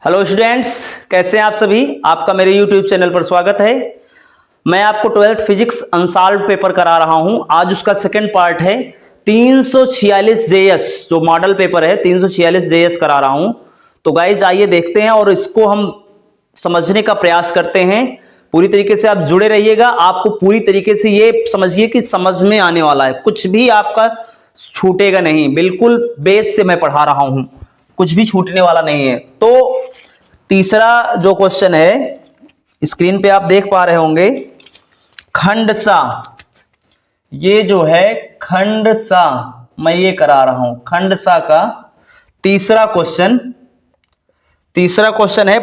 Hello students, कैसे हैं आप सभी। आपका मेरे यूट्यूब चैनल पर स्वागत है। मैं आपको 12th फिजिक्स अनसॉल्व्ड पेपर करा रहा हूं। आज उसका सेकंड पार्ट है 346 जेएस, जो मॉडल पेपर है 346 जेएस करा रहा हूं। तो गाइज आइए देखते हैं और इसको हम समझने का प्रयास करते हैं। पूरी तरीके से आप जुड़े रहिएगा। आपको पूरी तरीके से ये समझिए कि समझ में आने वाला है, कुछ भी आपका छूटेगा नहीं। बिल्कुल बेस से मैं पढ़ा रहा हूं, कुछ भी छूटने वाला नहीं है। तो तीसरा जो क्वेश्चन है स्क्रीन पे आप देख पा रहे होंगे, खंडसा। ये जो है खंडसा, मैं ये करा रहा हूं खंडसा का तीसरा क्वेश्चन है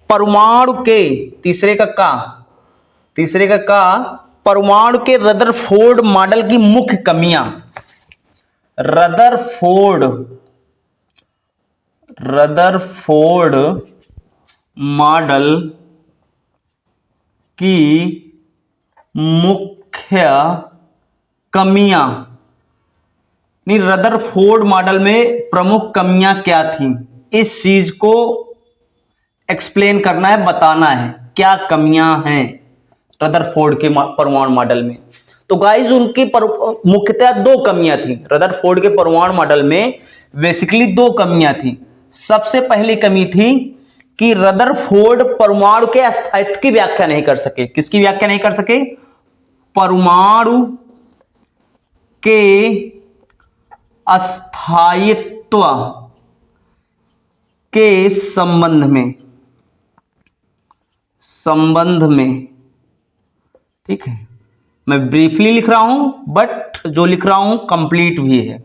परमाणु के तीसरे का परमाणु के रदरफोर्ड मॉडल की मुख्य कमियां। रदरफोर्ड मॉडल की मुख्य कमियां, नहीं, रदरफोर्ड मॉडल में प्रमुख कमियां क्या थी, इस चीज को एक्सप्लेन करना है, बताना है क्या कमियां हैं रदरफोर्ड के परमाणु मॉडल में। तो गाइस उनकी मुख्यतः दो कमियां थी। रदरफोर्ड के परमाणु मॉडल में बेसिकली दो कमियां थी। सबसे पहली कमी थी कि रदरफोर्ड परमाणु के अस्तित्व की व्याख्या नहीं कर सके। किसकी व्याख्या नहीं कर सके? परमाणु के अस्थायित्व के संबंध में। ठीक है, मैं ब्रीफली लिख रहा हूं बट जो लिख रहा हूं कंप्लीट भी है।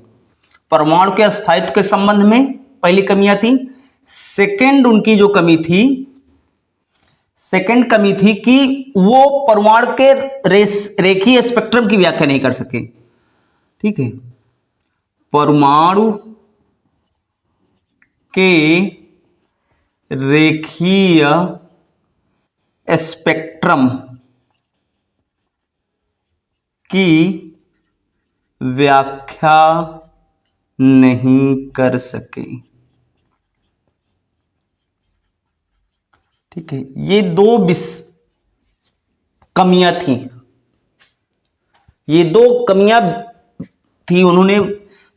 परमाणु के अस्थायित्व के संबंध में पहली कमियां थी। सेकंड उनकी जो कमी थी कि वो परमाणु के रेखीय स्पेक्ट्रम की व्याख्या नहीं कर सके। ठीक है, परमाणु के रेखीय स्पेक्ट्रम की व्याख्या नहीं कर सके। ठीक है, ये दो कमियां थी। उन्होंने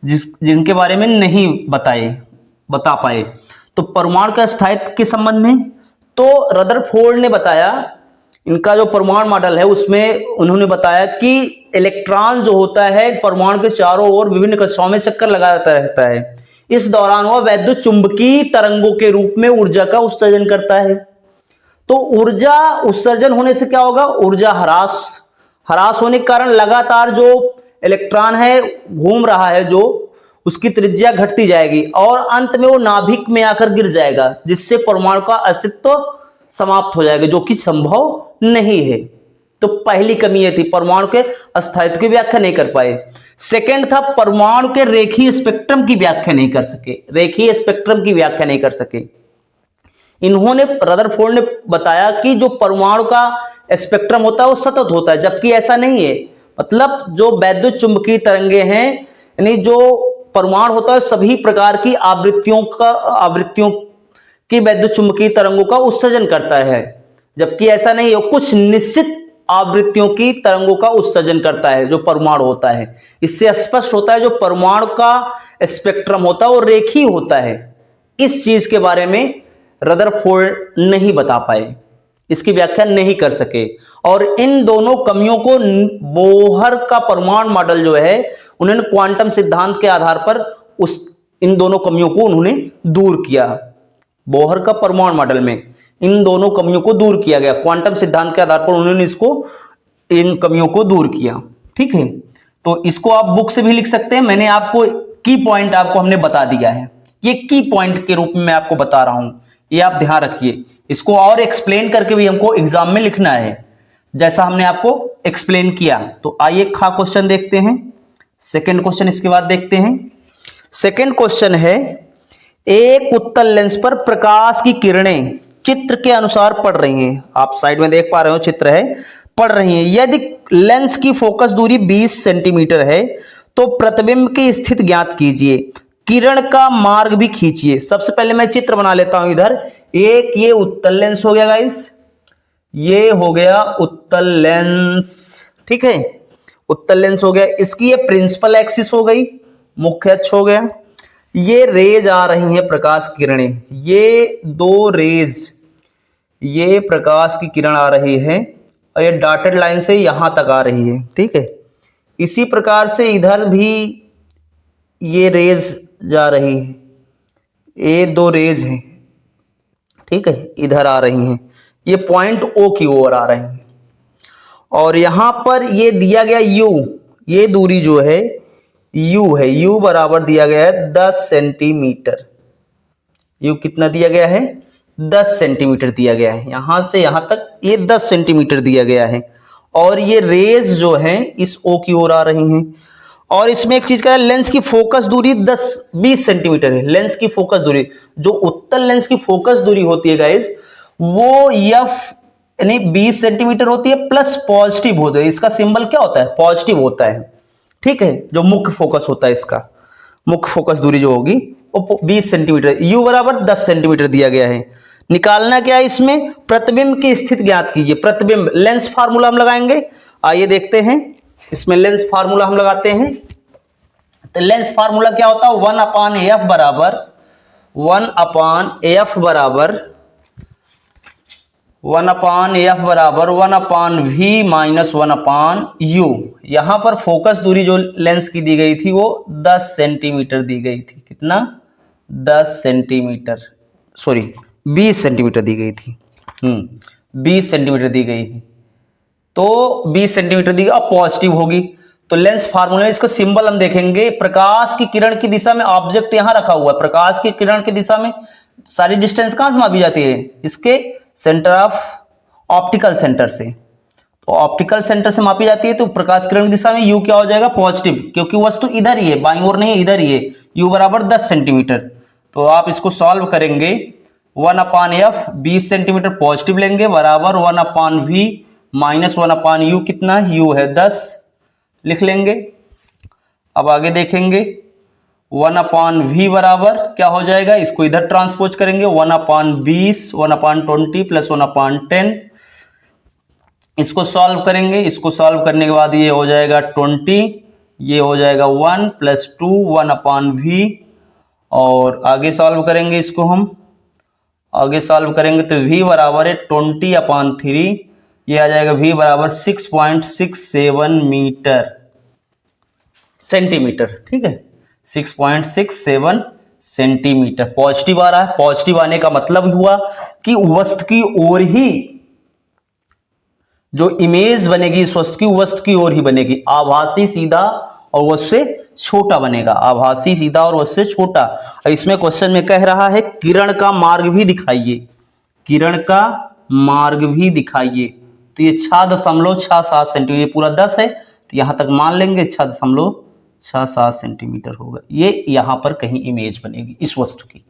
जिनके बारे में नहीं बता पाए। तो परमाणु के अस्थायित्व के संबंध में तो रदरफोर्ड ने बताया, इनका जो परमाणु मॉडल है उसमें उन्होंने बताया कि इलेक्ट्रॉन जो होता है परमाणु के चारों ओर विभिन्न कक्षाओं में चक्कर लगाता रहता है। इस दौरान वह वैद्युत चुंबकीय तरंगों के रूप में ऊर्जा का उत्सर्जन करता है। तो ऊर्जा उत्सर्जन होने से क्या होगा? ऊर्जा ह्रास होने के कारण लगातार जो इलेक्ट्रॉन है घूम रहा है, जो उसकी त्रिज्या घटती जाएगी और अंत में वो नाभिक में आकर गिर जाएगा, जिससे परमाणु का अस्तित्व समाप्त हो जाएगा, जो कि संभव नहीं है। तो पहली कमी यह थी, परमाणु के अस्थायित्व की व्याख्या नहीं कर पाए। सेकंड था परमाणु के रेखीय स्पेक्ट्रम की व्याख्या नहीं कर सके। इन्होंने रदरफोर्ड ने बताया कि जो परमाणु का स्पेक्ट्रम होता है वो सतत होता है, जबकि ऐसा नहीं है। मतलब जो वैद्युत चुंबकीय तरंगे हैं, यानी जो परमाणु होता है सभी प्रकार की आवृत्तियों की वैद्युत चुंबकीय तरंगों का उत्सर्जन करता है, जबकि ऐसा नहीं है। कुछ निश्चित आवृत्तियों की तरंगों का उत्सर्जन करता है जो परमाणु होता है। इससे स्पष्ट होता है जो परमाणु का स्पेक्ट्रम होता है वो रेखीय होता है। इस चीज के बारे में रदरफोर्ड नहीं बता पाए, इसकी व्याख्या नहीं कर सके। और इन दोनों कमियों को बोहर का परमाणु मॉडल जो है, उन्होंने क्वांटम सिद्धांत के आधार पर इन दोनों कमियों को उन्होंने दूर किया। बोहर का परमाणु मॉडल में इन दोनों कमियों को दूर किया गया, क्वांटम सिद्धांत के आधार पर उन्होंने इन कमियों को दूर किया। ठीक है, तो इसको आप बुक से भी लिख सकते हैं। मैंने आपको की पॉइंट आपको हमने बता दिया है, ये की पॉइंट के रूप में मैं आपको बता रहा हूं, ये आप ध्यान रखिए। इसको और एक्सप्लेन करके भी हमको एग्जाम में लिखना है, जैसा हमने आपको एक्सप्लेन किया। तो आइए खा क्वेश्चन देखते हैं। सेकंड क्वेश्चन इसके बाद देखते हैं। सेकंड क्वेश्चन है, एक उत्तल लेंस पर प्रकाश की किरणें चित्र के अनुसार पड़ रही हैं। आप साइड में देख पा रहे हो, चित्र है, पड़ रही हैं। यदि लेंस की फोकस दूरी 20 सेंटीमीटर है तो प्रतिबिंब की स्थिति ज्ञात कीजिए। किरण का मार्ग भी खींचिए। सबसे पहले मैं चित्र बना लेता हूं इधर। एक ये उत्तल लेंस हो गया गाइस, ये हो गया उत्तल लेंस, ठीक है, उत्तल लेंस हो गया। इसकी ये प्रिंसिपल एक्सिस हो गई, मुख्य अक्ष हो गया। ये रेज आ रही हैं प्रकाश किरणें, ये दो रेज, ये प्रकाश की किरण आ रही है और ये डॉटेड लाइन से यहां तक आ रही है, ठीक है। इसी प्रकार से इधर भी ये रेज जा रही है, ये दो रेज हैं, ठीक है, इधर आ रही हैं, ये पॉइंट ओ की ओर आ रहे हैं। और यहां पर ये दिया गया u, ये दूरी जो है u है, u बराबर दिया गया है 10 सेंटीमीटर। u कितना दिया गया है? 10 सेंटीमीटर दिया गया है, यहां से यहां तक ये 10 सेंटीमीटर दिया गया है। और ये रेज जो हैं इस o की ओर आ रही हैं। और इसमें एक चीज का है, लेंस की फोकस दूरी 20 सेंटीमीटर है। लेंस की फोकस दूरी, जो उत्तल लेंस की फोकस दूरी होती है गाइस, वो f यानी 20 सेंटीमीटर होती है, प्लस पॉजिटिव होता है। इसका सिंबल क्या होता है? पॉजिटिव होता है, ठीक है। जो मुख्य फोकस होता है, इसका मुख्य फोकस दूरी जो होगी वो 20 सेंटीमीटर, u बराबर 10 सेंटीमीटर दिया गया है। निकालना क्या है इसमें? प्रतिबिंब की स्थिति ज्ञात कीजिए। प्रतिबिंब लेंस फार्मूला हम लगाएंगे, आइए देखते हैं। इसमें लेंस फार्मूला हम लगाते हैं, तो लेंस फार्मूला क्या होता है? 1/f बराबर 1/f बराबर 1/v माइनस 1/u। यहां पर फोकस दूरी जो लेंस की दी गई थी वो 10 सेंटीमीटर दी गई थी। कितना? 10 सेंटीमीटर, सॉरी 20 सेंटीमीटर दी गई थी। 20 सेंटीमीटर दी गई है, तो 20 सेंटीमीटर दी, अब पॉजिटिव होगी। तो लेंस फार्मूला, इसका सिंबल हम देखेंगे। प्रकाश की किरण की दिशा में ऑब्जेक्ट यहां रखा हुआ है, प्रकाश की किरण की दिशा में सारी डिस्टेंस कहां से मापी जाती है? इसके सेंटर ऑफ ऑप्टिकल सेंटर से। तो ऑप्टिकल सेंटर से मापी जाती है, तो प्रकाश किरण की दिशा में u क्या हो जाएगा? पॉजिटिव, क्योंकि वस्तु इधर ही है, बाईं ओर नहीं है, इधर ही है। u बराबर 10 सेंटीमीटर। तो आप इसको सॉल्व करेंगे, 1/f 20 सेंटीमीटर पॉजिटिव लेंगे, बराबर 1/v माइनस 1/u। कितना? u है 10, लिख लेंगे। अब आगे देखेंगे, 1/v बराबर क्या हो जाएगा? इसको इधर ट्रांसपोज करेंगे, 1/20 1/20 प्लस 1/10। इसको सॉल्व करेंगे, इसको सॉल्व करने के बाद ये हो जाएगा 20, ये हो जाएगा 1 प्लस 2 1/v। और आगे सॉल्व करेंगे, इसको हम आगे सॉल्व करेंगे तो v बराबर है 20/3, ये आ जाएगा v बराबर 6.67 मीटर सेंटीमीटर, ठीक है, 6.67 सेंटीमीटर। पॉजिटिव आ रहा है, पॉजिटिव आने का मतलब हुआ कि वस्तु की ओर ही जो इमेज बनेगी इस वस्तु की, वस्तु की ओर ही बनेगी। आभासी सीधा और वस्तु से छोटा बनेगा, आभासी सीधा और वस्तु से छोटा। इसमें क्वेश्चन में कह रहा है किरण का मार्ग भी दिखाइए, किरण का मार्ग भी दिखाइए। तो ये 6.67 सेंटीमीटर, पूरा 10 है तो यहां तक मान लेंगे 6.67 सेंटीमीटर होगा। ये यहां पर कहीं इमेज बनेगी इस वस्तु की,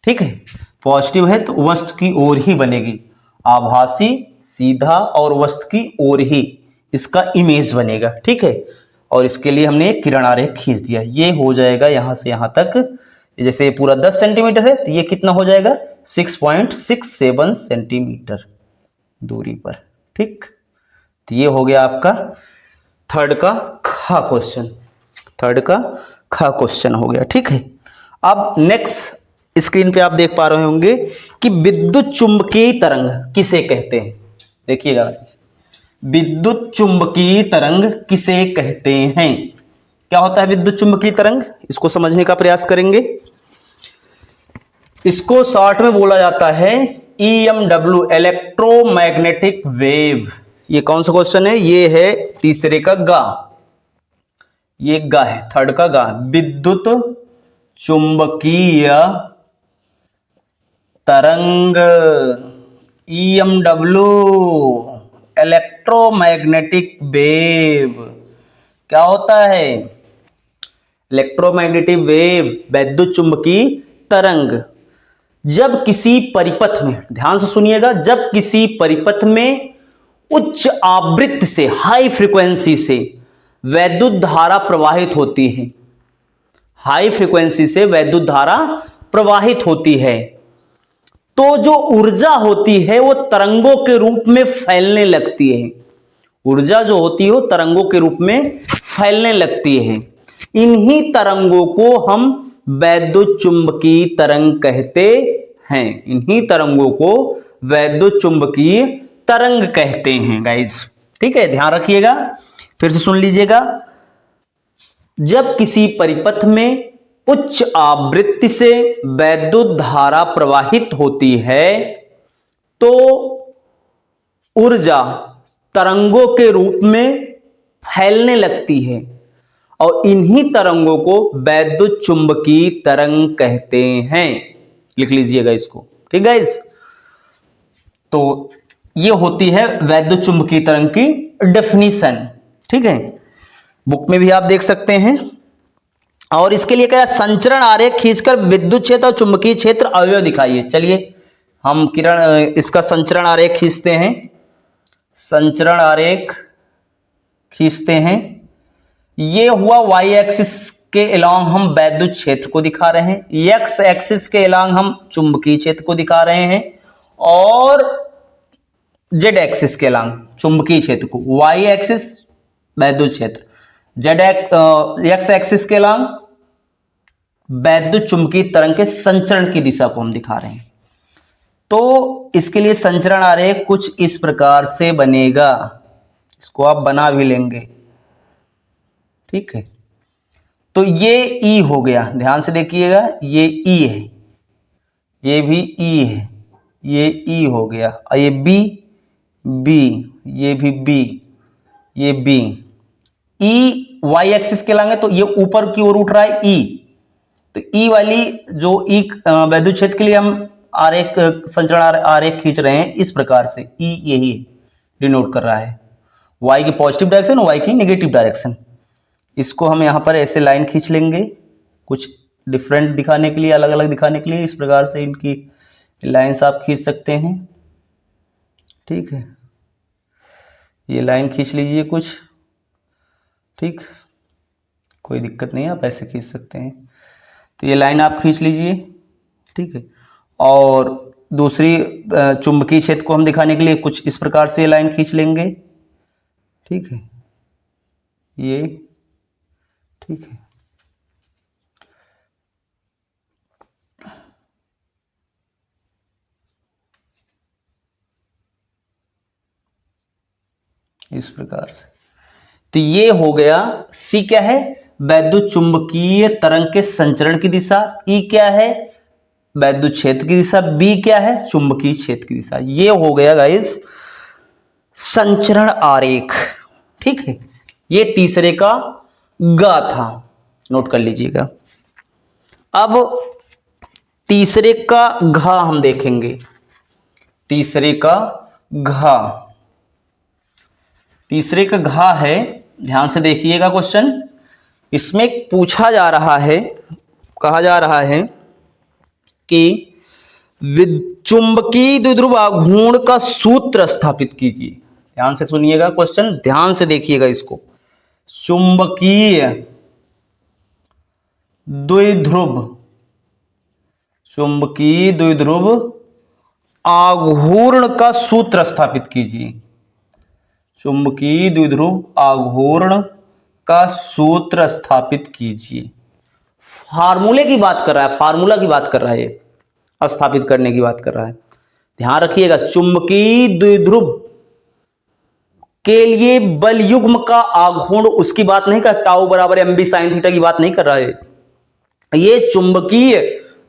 ठीक है। पॉजिटिव है तो वस्तु की ओर ही बनेगी, आभासी सीधा और वस्तु की ओर ही इसका इमेज बनेगा, ठीक है। और इसके लिए हमने एक किरण आरेख खींच दिया, ये हो जाएगा यहां से यहां तक। जैसे ये पूरा 10 सेंटीमीटर है तो ये कितना हो जाएगा? 6.67 सेंटीमीटर दूरी पर, ठीक। तो ये हो गया आपका थर्ड का खा क्वेश्चन, थर्ड का खा क्वेश्चन हो गया, ठीक है। अब नेक्स्ट स्क्रीन पे आप देख पा रहे होंगे कि विद्युत चुंबकीय तरंग किसे कहते हैं। देखिएगा, विद्युत चुंबकीय तरंग किसे कहते हैं? क्या होता है विद्युत चुंबकीय तरंग? इसको समझने का प्रयास करेंगे। इसको शॉर्ट में बोला जाता है EMW, इलेक्ट्रोमैग्नेटिक वेव। ये कौन सा क्वेश्चन है? ये है तीसरे का गा, ये गा है, थर्ड का गा। विद्युत चुंबकीय तरंग, EMW, इलेक्ट्रोमैग्नेटिक वेव। क्या होता है? इलेक्ट्रोमैग्नेटिक वेव, विद्युत चुंबकीय तरंग। जब किसी परिपथ में, ध्यान से सुनिएगा, जब किसी परिपथ में उच्च आवृत्ति से, हाई फ्रीक्वेंसी से वैद्युत धारा प्रवाहित होती है, हाई फ्रीक्वेंसी से वैद्युत धारा प्रवाहित होती है, तो जो ऊर्जा होती है वो तरंगों के रूप में फैलने लगती है। ऊर्जा जो होती है वो तरंगों के रूप में फैलने लगती है। इन्हीं तरंगों को हम वैद्युत चुंबकीय तरंग कहते हैं। इन्हीं तरंगों को वैद्युत चुंबकीय तरंग कहते हैं गाइस। ठीक है, ध्यान रखिएगा, फिर से सुन लीजिएगा। जब किसी परिपथ में उच्च आवृत्ति से वैद्युत धारा प्रवाहित होती है तो ऊर्जा तरंगों के रूप में फैलने लगती है और इन्हीं तरंगों को वैद्युत चुंबकीय तरंग कहते हैं। लिख लीजिएगा इसको, ठीक है गाइस। तो ये होती है वैद्युत चुंबकीय तरंग की डेफिनेशन। ठीक है, बुक में भी आप देख सकते हैं। और इसके लिए क्या, संचरण आरेख खींचकर विद्युत क्षेत्र और चुंबकीय क्षेत्र अवयव दिखाइए। चलिए हम किरण इसका संचरण आरेख खींचते हैं। संचरण आरेख खींचते हैं। ये हुआ वाई एक्सिस के अलोंग हम वैद्युत क्षेत्र को दिखा रहे हैं, एक्स एक्सिस के अलोंग हम चुंबकीय क्षेत्र को दिखा रहे हैं और जेड एक्सिस के अलोंग चुंबकीय क्षेत्र को, वाई एक्सिस वैद्युत क्षेत्र, जेड एक्स एक्सिस के अलोंग वैद्युत चुंबकीय तरंग के संचरण की दिशा को हम दिखा रहे हैं। तो इसके लिए संचरण आरेख कुछ इस प्रकार से बनेगा, इसको आप बना भी लेंगे। ठीक है, तो ये ई हो गया, ध्यान से देखिएगा, ये ई है, ये भी ई है, ये ई हो गया, और ये बी, बी, ये भी बी, ये बी। ई वाई एक्सिस के लाएंगे तो ये ऊपर की ओर उठ रहा है ई, तो ई वाली जो ई वैद्युत क्षेत्र के लिए हम आरेख संचरण आरेख खींच रहे हैं इस प्रकार से, ई यही डिनोट कर रहा है वाई की पॉजिटिव डायरेक्शन और वाई की नेगेटिव डायरेक्शन। इसको हम यहाँ पर ऐसे लाइन खींच लेंगे, कुछ डिफरेंट दिखाने के लिए, अलग अलग दिखाने के लिए। इस प्रकार से इनकी लाइंस आप खींच सकते हैं। ठीक है, ये लाइन खींच लीजिए कुछ, ठीक, कोई दिक्कत नहीं है, आप ऐसे खींच सकते हैं। तो ये लाइन आप खींच लीजिए। ठीक है, और दूसरी चुंबकीय क्षेत्र को हम दिखाने के लिए कुछ इस प्रकार से लाइन खींच लेंगे। ठीक है, ये ठीक है, इस प्रकार से। तो ये हो गया, सी क्या है, वैद्युत चुंबकीय तरंग के संचरण की दिशा, ई क्या है, वैद्युत क्षेत्र की दिशा, बी क्या है, चुंबकीय क्षेत्र की दिशा। ये हो गया गाइस संचरण आरेख। ठीक है, ये तीसरे का गा था, नोट कर लीजिएगा। अब तीसरे का घा हम देखेंगे। तीसरे का घा, तीसरे का घा है, ध्यान से देखिएगा क्वेश्चन। इसमें पूछा जा रहा है, कहा जा रहा है कि चुंबकीय द्विध्रुव आघूर्ण का सूत्र स्थापित कीजिए। ध्यान से सुनिएगा क्वेश्चन, ध्यान से देखिएगा इसको। चुंबकीय द्विध्रुव, चुंबकीय द्विध्रुव आघूर्ण का सूत्र स्थापित कीजिए। चुंबकीय द्विध्रुव आघूर्ण का सूत्र स्थापित कीजिए। फार्मूले की बात कर रहा है, फार्मूला की बात कर रहा है, ये स्थापित करने की बात कर रहा है। ध्यान रखिएगा, चुंबकीय द्विध्रुव के लिए बल युग्म का आघूर्ण उसकी बात नहीं कर, टाउ बराबर एम बी साइन थीटा की बात नहीं कर रहा है, ये चुंबकीय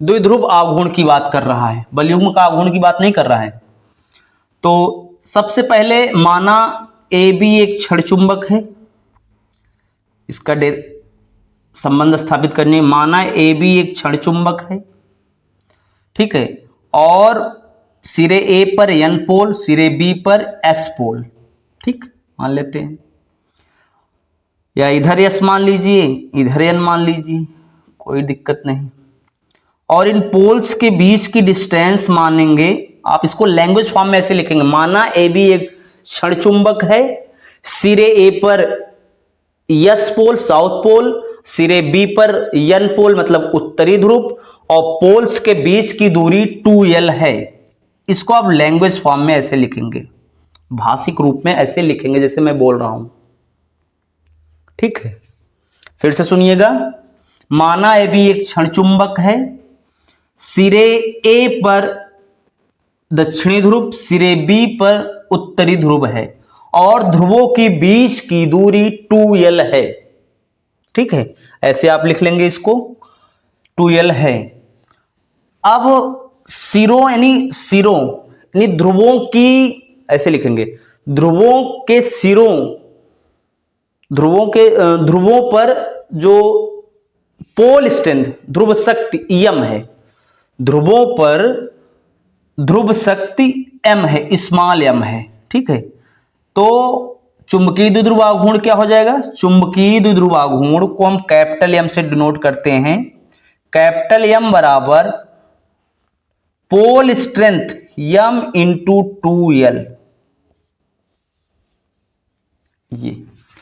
द्विध्रुव आघूर्ण की बात कर रहा है, बल युग्म का आघूर्ण की बात नहीं कर रहा है। तो सबसे पहले माना ए बी एक क्षण चुंबक है, इसका संबंध स्थापित करने, माना ए बी एक क्षण चुंबक है। ठीक है, और सिरे ए पर एन पोल, सिरे बी पर एस पोल, ठीक मान लेते हैं, या इधर एस मान लीजिए, इधर एन मान लीजिए, कोई दिक्कत नहीं। और इन पोल्स के बीच की डिस्टेंस मानेंगे, आप इसको लैंग्वेज फॉर्म में ऐसे लिखेंगे, माना ए बी एक क्षण चुंबक है, सिरे ए पर यस पोल साउथ पोल, सिरे बी पर एन पोल मतलब उत्तरी ध्रुव, और पोल्स के बीच की दूरी 2l है। इसको आप लैंग्वेज फॉर्म में ऐसे लिखेंगे, भाषिक रूप में ऐसे लिखेंगे जैसे मैं बोल रहा हूं। ठीक है, फिर से सुनिएगा। माना ए भी एक क्षण चुंबक है, सिरे ए पर दक्षिणी ध्रुव, सिरे बी पर उत्तरी ध्रुव है और ध्रुवों के बीच की दूरी 2l है। ठीक है, ऐसे आप लिख लेंगे इसको, 2l है। अब सिरों यानी ध्रुवों की, ऐसे लिखेंगे, ध्रुवों के सिरों, ध्रुवों पर जो पोल स्ट्रेंथ, ध्रुव शक्ति m है, ध्रुवों पर ध्रुव शक्ति m है, स्मॉल m है। ठीक है, तो चुंबकीय द्विध्रुव आघूर्ण क्या हो जाएगा? चुंबकीय द्विध्रुव आघूर्ण को हम कैपिटल M से डिनोट करते हैं। कैपिटल M बराबर pole strength m into 2l। ये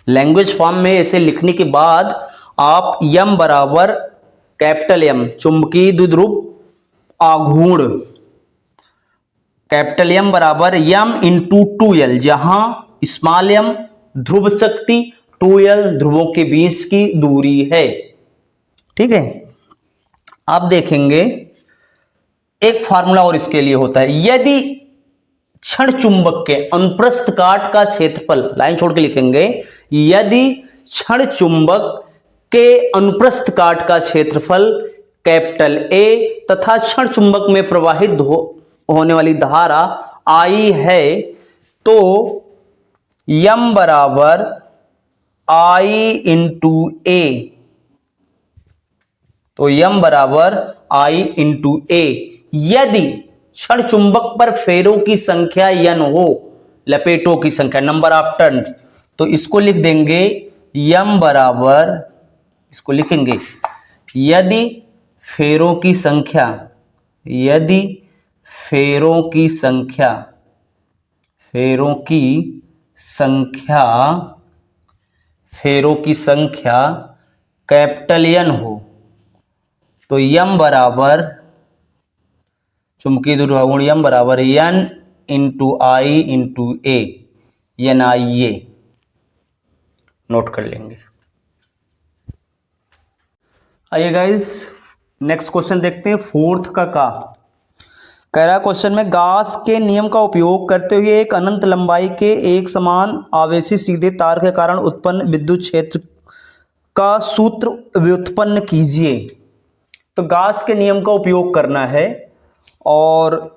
लैंग्वेज फॉर्म में ऐसे लिखने के बाद आप m बराबर कैपिटल M, चुंबकीय द्विध्रुव आघूर्ण, कैपिटल M बराबर m इंटू 2l, जहां स्मॉल m ध्रुव शक्ति, 2l ध्रुवों के बीच की दूरी है। ठीक है, आप देखेंगे एक फार्मूला और इसके लिए होता है। यदि क्षण चुंबक के अनुप्रस्थ काट का क्षेत्रफल, लाइन छोड़ के लिखेंगे, यदि क्षण चुंबक के अनुप्रस्थ काट का क्षेत्रफल कैपिटल A तथा क्षण चुंबक में प्रवाहित होने वाली धारा I है, तो m बराबर I इंटू A, तो m बराबर I इंटू A। यदि क्षण चुंबक पर फेरों की संख्या n हो, लपेटों की संख्या, नंबर ऑफ टर्न, तो इसको लिख देंगे m बराबर, इसको लिखेंगे, यदि फेरों की संख्या, यदि फेरों की संख्या, फेरों की संख्या, फेरों की संख्या कैपिटल N हो, तो m बराबर, चुंबकीय द्विध्रुव आघूर्ण m बराबर n into I into A, NIA note कर लेंगे। आइए गाइस, नेक्स्ट क्वेश्चन देखते हैं, फोर्थ का कह रहा है क्वेश्चन में, गाउस के नियम का उपयोग करते हुए एक अनंत लंबाई के एक समान आवेशी सीधे तार के कारण उत्पन्न विद्युत क्षेत्र का सूत्र व्युत्पन्न कीजिए। तो गाउस के नियम का उपयोग करना है और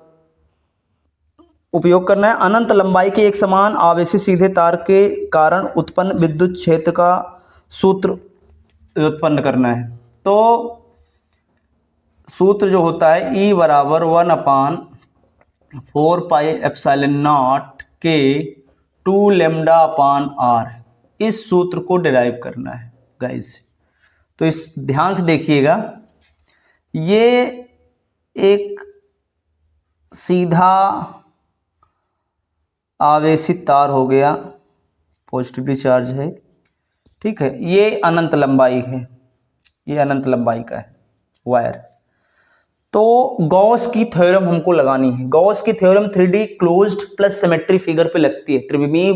उपयोग करना है अनंत लंबाई के एक समान आवेशी सीधे तार के कारण उत्पन्न विद्युत क्षेत्र का सूत्र व्युत्पन्न करना है। तो सूत्र जो होता है E बराबर 1/4 पाई एप्सिलॉन नॉट के 2 लैम्डा अपान R, इस सूत्र को डिराइव करना है गाइस। तो इस ध्यान से देखिएगा, ये एक सीधा आवेशित तार हो गया, पॉजिटिवली चार्ज है। ठीक है, ये अनंत लंबाई है, ये अनंत लंबाई का है वायर। तो गॉस की थ्योरम हमको लगानी है। गॉस की theorem 3D closed plus symmetry figure पे लगती है। त्रिविमीय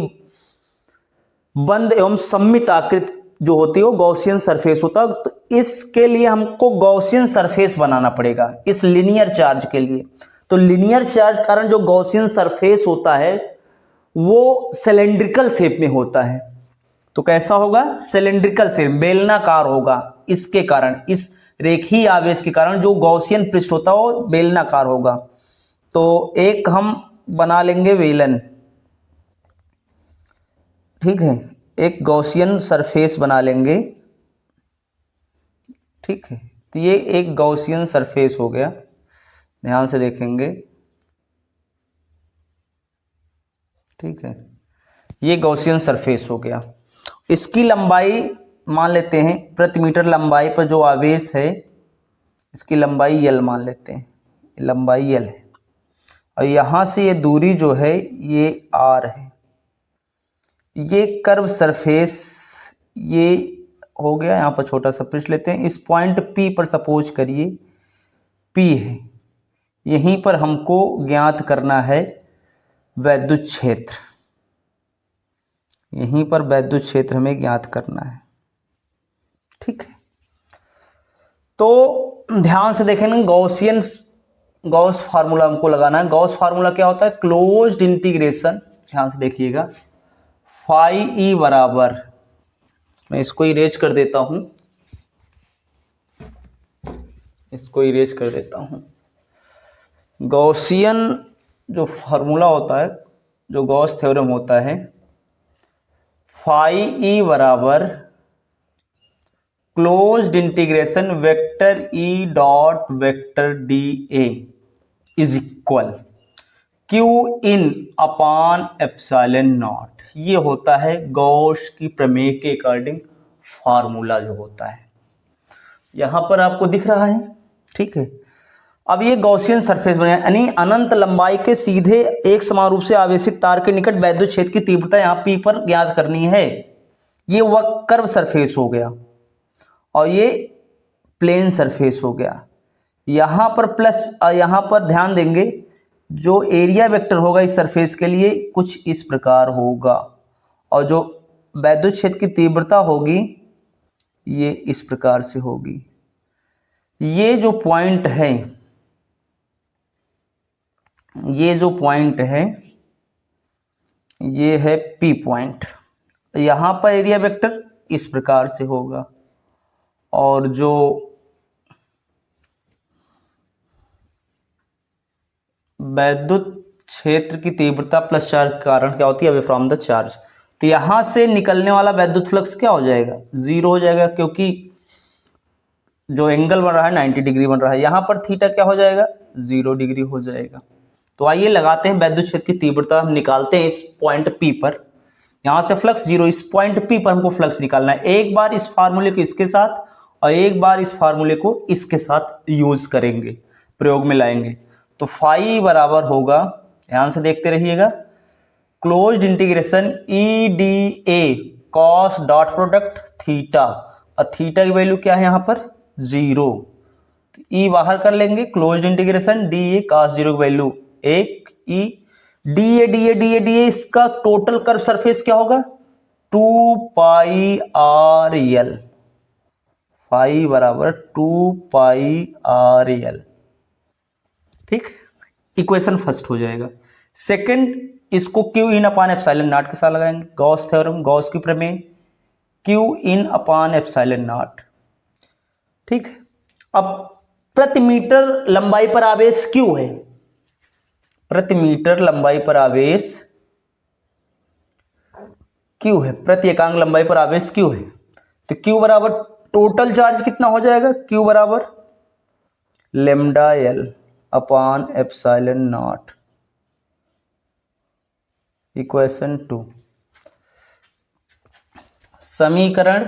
बंद एवं सममित आकृति जो होती है वो गॉसियन सरफेस होता है। तो इसके लिए हमको गॉसियन सरफेस बनाना पड़ेगा इस लिनियर चार्ज के लिए। तो लिनियर चार्ज कारण जो गॉसियन सरफेस होता है वो सिलेंड्रिकल शेप में होता है। तो कैसा होगा? सिलेंड्रिकल शेप, बेलनाकार होगा। इसके कारण, इस रेखीय आवेश के कारण जो गॉसियन पृष्ठ होता है वो बेलनाकार होगा। तो एक हम बना लेंगे वेलन, ठीक है, एक गॉसियन सरफेस बना लेंगे। ठीक है, तो ये एक गॉसियन सरफेस हो गया, ध्यान से देखेंगे। ठीक है, ये गॉसियन सरफेस हो गया। इसकी लंबाई मान लेते हैं, प्रति मीटर लंबाई पर जो आवेश है इसकी लंबाई L मान लेते हैं, लंबाई L है। और यहाँ से ये दूरी जो है ये R है। ये कर्व सरफेस ये हो गया। यहाँ पर छोटा सा पृष्ठ लेते हैं, इस पॉइंट P पर सपोज करिए P है, यहीं पर हमको ज्ञात करना है वैद्युत क्षेत्र, यहीं पर वैद्युत क्षेत्र हमें ज्ञात करना है। ठीक है, तो ध्यान से देखें ना, गॉस फार्मूला हमको लगाना है। गॉस फार्मूला क्या होता है? क्लोज्ड इंटीग्रेशन, ध्यान से देखिएगा, फाई ई बराबर, मैं इसको इरेज कर देता हूं, इसको इरेज कर देता हूं। गॉसियन जो फार्मूला होता है, जो गॉस थ्योरम होता है, फाई ई बराबर closed integration vector E dot vector D A is equal Q in upon epsilon not. ये होता है गॉस की प्रमेय के अकॉर्डिंग फार्मूला जो होता है, यहां पर आपको दिख रहा है। ठीक है, अब ये गॉसियन सरफेस बने, यानी अनंत लंबाई के सीधे एक समान रूप से आवेशित तार के निकट वैद्युत क्षेत्र की तीव्रता यहां पी पर ज्ञात करनी है। ये वक्र सरफेस हो गया और ये प्लेन सरफेस हो गया। यहां पर प्लस, यहां पर ध्यान देंगे, जो एरिया वेक्टर होगा इस सरफेस के लिए कुछ इस प्रकार होगा, और जो वैद्युत क्षेत्र की तीव्रता होगी ये इस प्रकार से होगी। ये जो पॉइंट है, ये जो पॉइंट है, ये है पी पॉइंट। यहां पर एरिया वेक्टर इस प्रकार से होगा, और जो वैद्युत क्षेत्र की तीव्रता प्लस चार्ज के कारण क्या होती है? Away from the charge. तो यहां से निकलने वाला वैद्युत फ्लक्स क्या हो जाएगा? जीरो हो जाएगा, क्योंकि जो एंगल बन रहा है 90 डिग्री बन रहा है, यहां पर थीटा क्या हो जाएगा? 0 डिग्री हो जाएगा। तो आइए लगाते हैं वैद्युत क्षेत्र की तीव्रता, हम निकालते हैं इस पॉइंट पी पर। यहां से फ्लक्स जीरो, इस पॉइंट पी पर हमको फ्लक्स निकालना है। एक बार इस फार्मूले को इसके साथ और एक बार इस फार्मूले को इसके साथ यूज करेंगे, प्रयोग में लाएंगे। तो फाई बराबर होगा, ध्यान से देखते रहिएगा, closed integration E D A cos dot product theta, और थीटा की वैल्यू क्या है यहाँ पर? 0। तो ई बाहर कर लेंगे, closed integration D A cos 0 की value 1, E D A D A D A D A, इसका टोटल कर्व सरफेस क्या होगा? 2 पाई आर एल, फाई बराबर 2 पाई आर एल। ठीक, इक्वेशन फर्स्ट हो जाएगा। सेकंड, इसको Q in upon epsilon not के साथ लगाएंगे, गॉस थ्योरम, गॉस की प्रमेय, Q in upon epsilon not. ठीक, अब प्रति मीटर लंबाई पर आवेश क्यू है, प्रति मीटर लंबाई पर आवेश क्यू है, प्रति एकांक लंबाई पर आवेश क्यू है। तो क्यू बराबर टोटल चार्ज कितना हो जाएगा? क्यू बराबर lambda L upon epsilon not, equation 2। समीकरण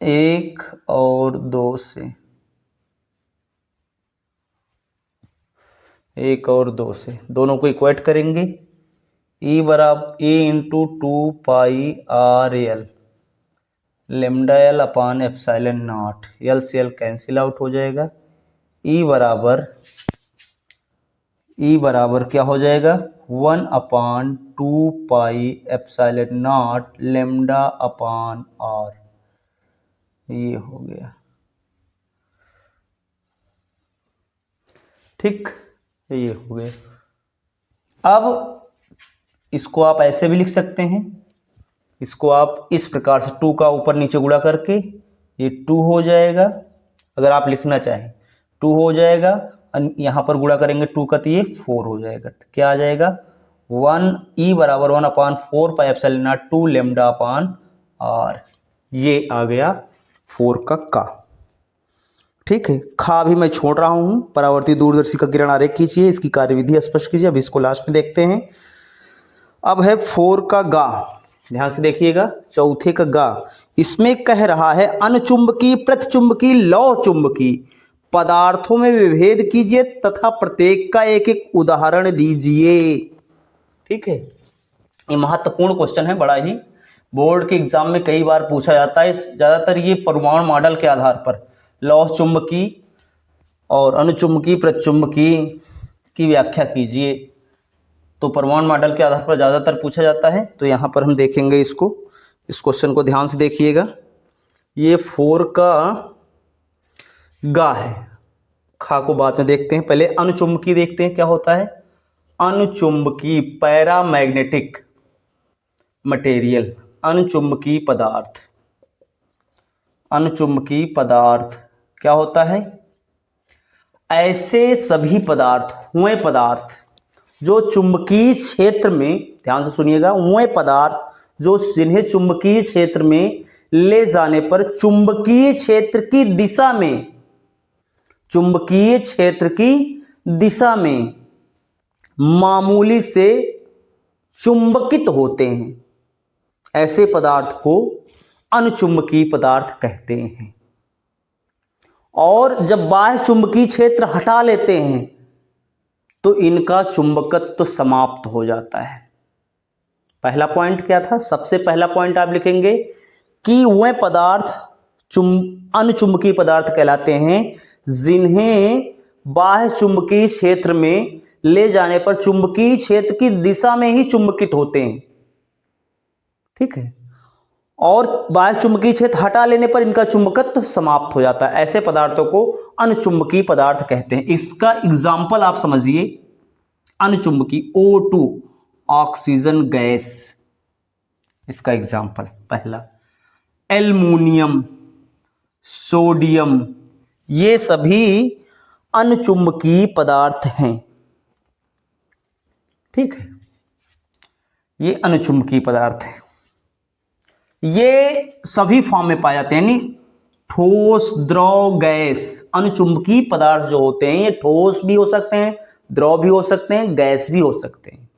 1 और 2 से, 1 और 2 से दोनों को इक्वेट करेंगे। ई बराबर A into 2 pi R L lambda L upon epsilon naught, L से एल कैंसिल आउट हो जाएगा। ई बराबर क्या हो जाएगा? 1 upon 2 pi epsilon naught lambda upon are, ये हो गया। ठीक, ये हो गया। अब इसको आप ऐसे भी लिख सकते हैं, इसको आप इस प्रकार से 2 का ऊपर नीचे गुणा करके ये 2 हो जाएगा, अगर आप लिखना चाहें 2 हो जाएगा, यहां पर गुणा करेंगे 2 का तो ये 4 हो जाएगा। तो क्या आ जाएगा? 1 ई बराबर 1 upon 4 pi epsilon naught 2 lambda upon are, ये आ गया 4 का। ठीक है, खा भी मैं छोड़ रहा हूं। परावर्ती दूरदर्शी का किरण आरेख खींचिए, इसकी कार्यविधि स्पष्ट कीजिए, अभी इसको लास्ट में देखते हैं। अब है 4 का गा, ध्यान से देखिएगा, चौथे का गा। इसमें कह रहा है अनुचुंबकी, प्रतिचुंबकी, लौ चुंबकी पदार्थों में विभेद कीजिए तथा प्रत्येक का एक एक उदाहरण दीजिए। ठीक है, ये महत्वपूर्ण क्वेश्चन है, बड़ा ही बोर्ड के एग्जाम में कई बार पूछा जाता है। ज्यादातर ये परमाणु मॉडल के आधार पर लौह चुंबकी और अनुचुंबकी प्रतिचुंबकी की व्याख्या कीजिए। तो परमाणु मॉडल के आधार पर ज़्यादातर पूछा जाता है। तो यहाँ पर हम देखेंगे इसको, इस क्वेश्चन को ध्यान से देखिएगा। ये 4 का गा है, खा को बाद में देखते हैं, पहले अनुचुंबकी देखते हैं क्या होता है। अनुचुंबकी पैरामैग्नेटिक मटेरियल, अनुचुंबकी पदार्थ। अनुचुंबकी पदार्थ क्या होता है? ऐसे सभी पदार्थ, हुए पदार्थ जो चुंबकीय क्षेत्र में, ध्यान से सुनिएगा, हुए पदार्थ जो जिन्हें चुंबकीय क्षेत्र में ले जाने पर चुंबकीय क्षेत्र की दिशा में, चुंबकीय क्षेत्र की दिशा में मामूली से चुंबकित होते हैं, ऐसे पदार्थ को अनुचुंबकीय पदार्थ कहते हैं। और जब बाह्य चुंबकीय क्षेत्र हटा लेते हैं तो इनका चुंबकत्व समाप्त हो जाता है। पहला पॉइंट क्या था? सबसे पहला पॉइंट आप लिखेंगे कि वह पदार्थ अनुचुंबकीय पदार्थ कहलाते हैं जिन्हें बाह्य चुंबकीय क्षेत्र में ले जाने पर चुंबकीय क्षेत्र की दिशा में ही चुंबकित होते हैं। ठीक है, और बाह्य चुंबकीय क्षेत्र हटा लेने पर इनका चुंबकत्व समाप्त हो जाता है। ऐसे पदार्थों को अनुचुंबकीय पदार्थ कहते हैं। इसका एग्जाम्पल आप समझिए, अनुचुंबकी O2 ऑक्सीजन गैस, इसका एग्जाम्पल पहला। एल्युमिनियम, सोडियम, ये सभी अनुचुंबकीय पदार्थ हैं। ठीक है, ये अनुचुंबकीय पदार्थ है। ये सभी फॉर्म में पाए जाते हैं, यानी ठोस, द्रव, गैस। अनुचुंबकीय पदार्थ जो होते हैं ये ठोस भी हो सकते हैं, द्रव भी हो सकते हैं, गैस भी हो सकते हैं।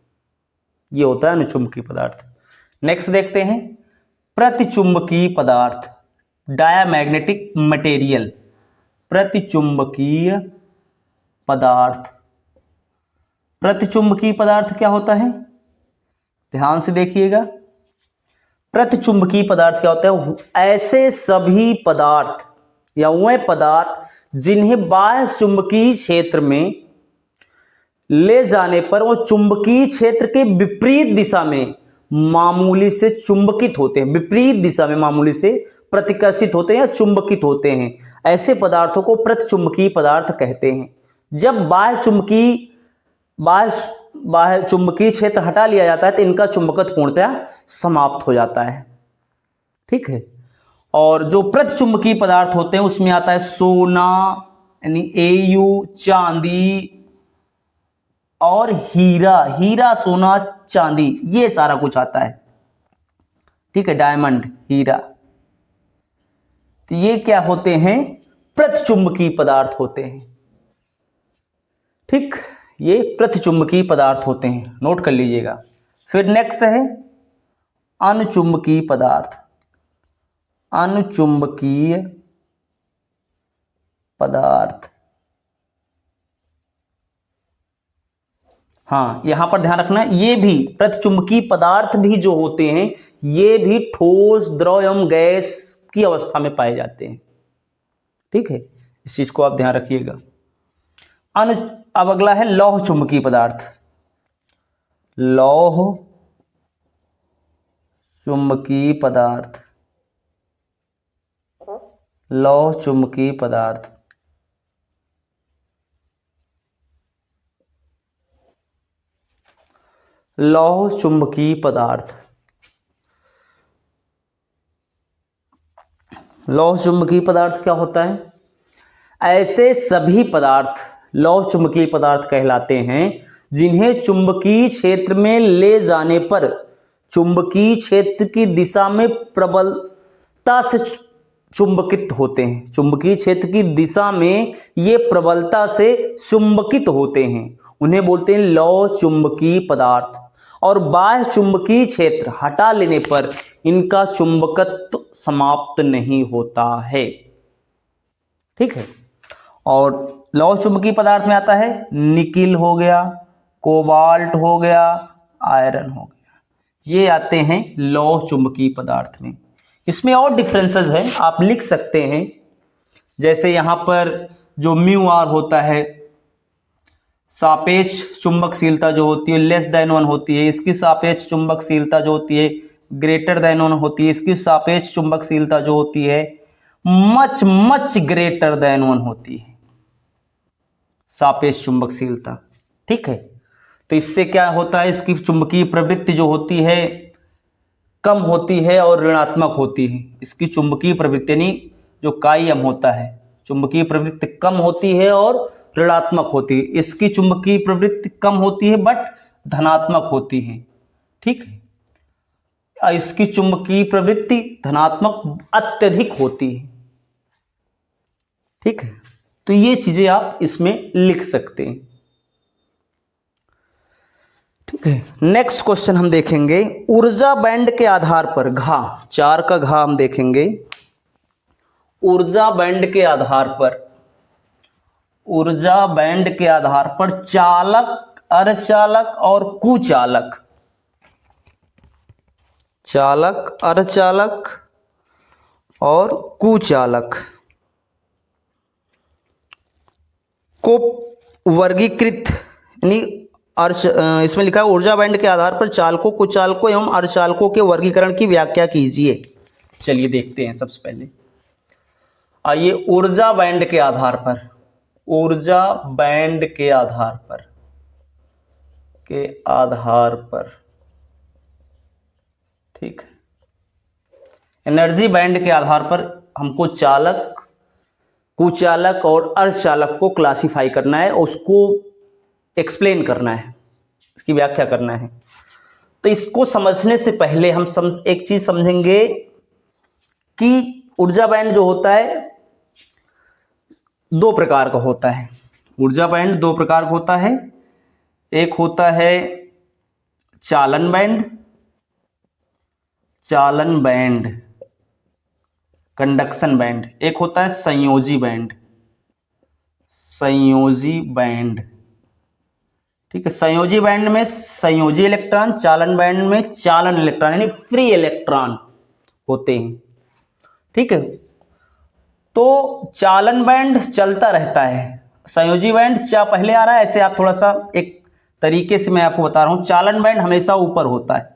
ये होता है अनुचुंबकीय पदार्थ। नेक्स्ट देखते हैं प्रतिचुंबकीय पदार्थ, डायामैग्नेटिक मटेरियल। प्रतिचुंबकीय पदार्थ, प्रतिचुंबकीय पदार्थ क्या होता है? ध्यान से देखिएगा। प्रतिचुंबकीय पदार्थ क्या होता है? ऐसे सभी पदार्थ या वह पदार्थ जिन्हें बाह्य चुंबकीय क्षेत्र में ले जाने पर वो चुंबकीय क्षेत्र के विपरीत दिशा में मामूली से चुंबकित होते हैं, विपरीत दिशा में मामूली से प्रतिकर्षित होते हैं या चुंबकित होते हैं, ऐसे पदार्थों को प्रतिचुंबकीय पदार्थ कहते हैं। जब बाह्य चुंबकीय क्षेत्र हटा लिया जाता है तो इनका चुंबकत्व पूर्णतः समाप्त हो जाता है। ठीक है, और जो प्रतिचुंबकीय पदार्थ होते हैं उसमें आता है सोना यानी Au, चांदी और हीरा, हीरा, सोना, चांदी, ये सारा कुछ आता है। ठीक है, डायमंड, हीरा, तो ये क्या होते हैं? प्रतिचुंबकीय पदार्थ होते हैं। ठीक, ये प्रतिचुंबकीय पदार्थ होते हैं, नोट कर लीजिएगा। फिर नेक्स्ट है अनुचुंबकीय पदार्थ। अनुचुंबकीय पदार्थ, हाँ, यहां पर ध्यान रखना, ये भी प्रतिचुंबकीय पदार्थ भी जो होते हैं ये भी ठोस, द्रव एवं गैस की अवस्था में पाए जाते हैं। ठीक है, इस चीज को आप ध्यान रखिएगा। अब अगला है लौह चुंबकीय पदार्थ। लौह चुंबकीय पदार्थ, लौह चुंबकीय पदार्थ, लौह चुंबकीय पदार्थ। लौह चुंबकीय पदार्थ क्या होता है? ऐसे सभी पदार्थ लौह चुंबकीय पदार्थ कहलाते हैं जिन्हें चुंबकीय क्षेत्र में ले जाने पर चुंबकीय क्षेत्र की दिशा में प्रबलता से चुंबकित होते हैं। चुंबकीय क्षेत्र की दिशा में ये प्रबलता से चुंबकित होते हैं, उन्हें बोलते हैं लौह चुंबकीय पदार्थ। और बाह्य चुंबकीय क्षेत्र हटा लेने पर इनका चुंबकत्व समाप्त नहीं होता है। ठीक है, और लौह चुंबकीय पदार्थ में आता है निकिल हो गया, कोबाल्ट हो गया, आयरन हो गया, ये आते हैं लौह चुंबकीय पदार्थ में। इसमें और डिफरेंसेस है, आप लिख सकते हैं, जैसे यहाँ पर जो म्यू आर होता है, सापेक्ष चुंबकशीलता जो होती है लेस देन 1 होती है, इसकी सापेक्ष चुंबकशीलता जो होती है ग्रेटर देन 1 होती है, इसकी सापेक्ष चुंबकशीलता जो होती है मच मच ग्रेटर देन 1 होती है, सापेक्ष चुंबकशीलता। ठीक है, तो इससे क्या होता है, इसकी चुंबकीय प्रवृत्ति जो होती है कम होती है और ऋणात्मक होती है। इसकी चुंबकीय प्रवृत्ति यानी जो काई एम होता है, चुंबकीय प्रवृत्ति कम होती है और ऋणात्मक होती है। इसकी चुंबकीय प्रवृत्ति कम होती है बट धनात्मक होती है। ठीक है, इसकी चुंबकीय प्रवृत्ति धनात्मक अत्यधिक होती है। ठीक है, तो ये चीजें आप इसमें लिख सकते हैं। ठीक है, नेक्स्ट क्वेश्चन हम देखेंगे ऊर्जा बैंड के आधार पर घा 4 का घा हम देखेंगे। ऊर्जा बैंड के आधार पर, ऊर्जा बैंड के आधार पर चालक, अर्धचालक और कुचालक, चालक, अर्धचालक और कुचालक को वर्गीकृत यानी इसमें लिखा है ऊर्जा बैंड के आधार पर चालकों, कुचालकों एवं अर्धचालकों के वर्गीकरण की व्याख्या कीजिए। चलिए देखते हैं। सबसे पहले आइए ऊर्जा बैंड के आधार पर, ऊर्जा बैंड के आधार पर, के आधार पर, ठीक है, एनर्जी बैंड के आधार पर हमको चालक, कुचालक और अर्धचालक को क्लासिफाई करना है, उसको एक्सप्लेन करना है, इसकी व्याख्या करना है। तो इसको समझने से पहले हम एक चीज समझेंगे कि ऊर्जा बैंड जो होता है 2 प्रकार का होता है। ऊर्जा बैंड 2 प्रकार का होता है, एक होता है चालन बैंड, चालन बैंड, कंडक्शन बैंड, एक होता है संयोजी बैंड, संयोजी बैंड। ठीक है, संयोजी बैंड में संयोजी इलेक्ट्रॉन, चालन बैंड में चालन इलेक्ट्रॉन यानी फ्री इलेक्ट्रॉन होते हैं। ठीक है, तो चालन बैंड चलता रहता है, संयोजी बैंड पहले आ रहा है, ऐसे आप थोड़ा सा एक तरीके से मैं आपको बता रहा हूं। चालन बैंड हमेशा ऊपर होता है,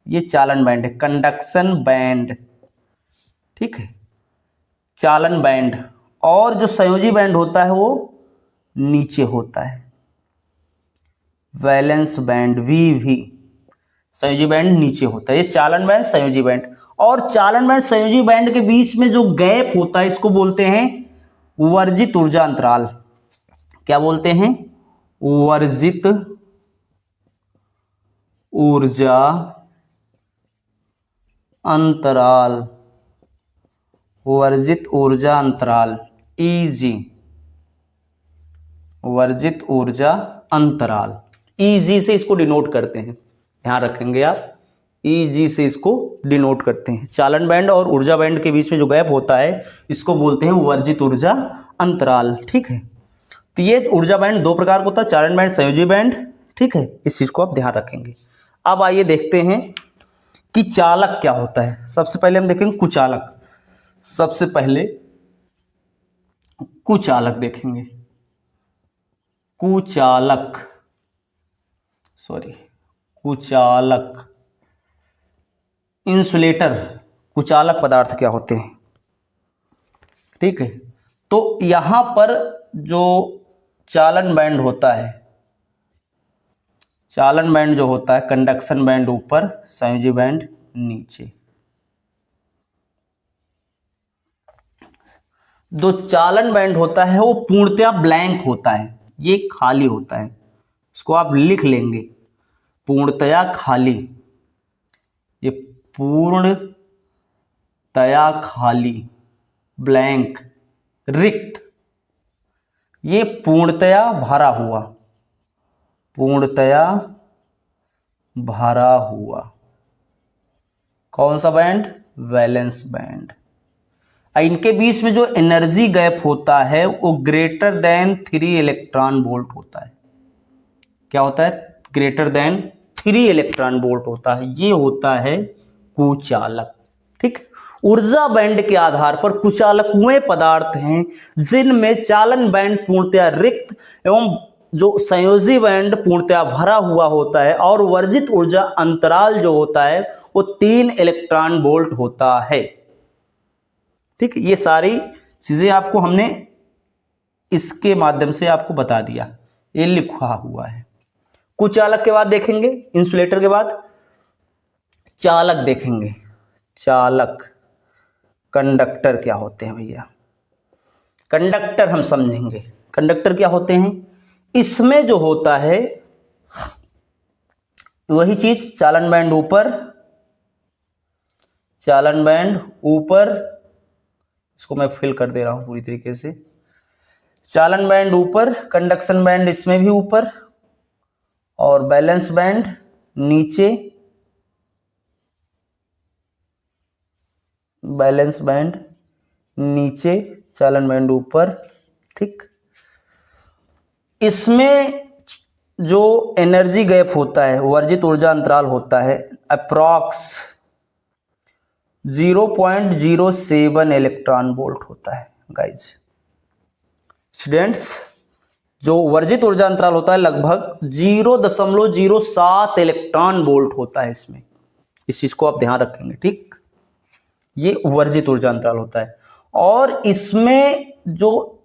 ये चालन बैंड है, कंडक्शन बैंड। ठीक है, चालन बैंड, और जो संयोजी बैंड होता है वो नीचे होता है, वैलेंस बैंड वी, संयोजी बैंड नीचे होता है। ये चालन बैंड, संयोजी बैंड। और चालन बैंड, संयोजी बैंड के बीच में जो गैप होता है इसको बोलते हैं वर्जित ऊर्जा अंतराल। क्या बोलते हैं? वर्जित ऊर्जा अंतराल, वर्जित ऊर्जा अंतराल, ईजी, वर्जित ऊर्जा अंतराल, ईजी से इसको डिनोट करते हैं, ध्यान रखेंगे आप, ईजी से इसको डिनोट करते हैं। चालन बैंड और ऊर्जा बैंड के बीच में जो गैप होता है इसको बोलते हैं वर्जित ऊर्जा अंतराल। ठीक है, तो ये ऊर्जा बैंड 2 प्रकार का होता है, चालन बैंड, संयोजी बैंड। ठीक है, इस चीज को आप ध्यान रखेंगे। अब आइए देखते हैं कि चालक क्या होता है। सबसे पहले हम देखेंगे कुचालक, सबसे पहले कुचालक देखेंगे। कुचालक, कुचालक, इंसुलेटर, कुचालक पदार्थ क्या होते हैं। ठीक है, तो यहां पर जो चालन बैंड होता है, चालन बैंड जो होता है, कंडक्शन बैंड ऊपर, संयोजी बैंड नीचे। जो चालन बैंड होता है वो पूर्णतया ब्लैंक होता है, ये खाली होता है, इसको आप लिख लेंगे, पूर्णतया खाली, ये पूर्णतया खाली, ब्लैंक, रिक्त। ये पूर्णतया भरा हुआ, पूर्णतया भरा हुआ। कौन सा बैंड? Valence band. इनके बीच में जो एनर्जी गैप होता है वो ग्रेटर देन 3 इलेक्ट्रॉन वोल्ट होता है। क्या होता है? ग्रेटर देन 3 इलेक्ट्रॉन वोल्ट होता है। ये होता है कुचालक। ठीक, ऊर्जा बैंड के आधार पर कुचालक वे पदार्थ हैं जिनमें चालन बैंड पूर्णतया रिक्त एवं जो संयोजी बैंड पूर्णतया भरा हुआ होता है और वर्जित ऊर्जा अंतराल जो होता है वो 3 इलेक्ट्रॉन वोल्ट होता है। ठीक, ये सारी चीजें आपको हमने इसके माध्यम से आपको बता दिया, ये लिखा हुआ है। कुचालक के बाद देखेंगे, इंसुलेटर के बाद चालक देखेंगे। चालक, कंडक्टर क्या होते हैं भैया, कंडक्टर हम समझेंगे। कंडक्टर क्या होते हैं, इसमें जो होता है वही चीज, चालन बैंड ऊपर, चालन बैंड ऊपर, इसको मैं फिल कर दे रहा हूं पूरी तरीके से। चालन बैंड ऊपर, कंडक्शन बैंड इसमें भी ऊपर, और बैलेंस बैंड नीचे, बैलेंस बैंड नीचे, चालन बैंड ऊपर। ठीक, इसमें जो एनर्जी गैप होता है, वर्जित ऊर्जा अंतराल होता है अप्रॉक्स 0.07 इलेक्ट्रॉन वोल्ट होता है गाइज। स्टूडेंट्स, जो वर्जित ऊर्जा अंतराल होता है लगभग 0.07 इलेक्ट्रॉन वोल्ट होता है इसमें, इस चीज को आप ध्यान रखेंगे। ठीक, ये वर्जित ऊर्जा अंतराल होता है और इसमें जो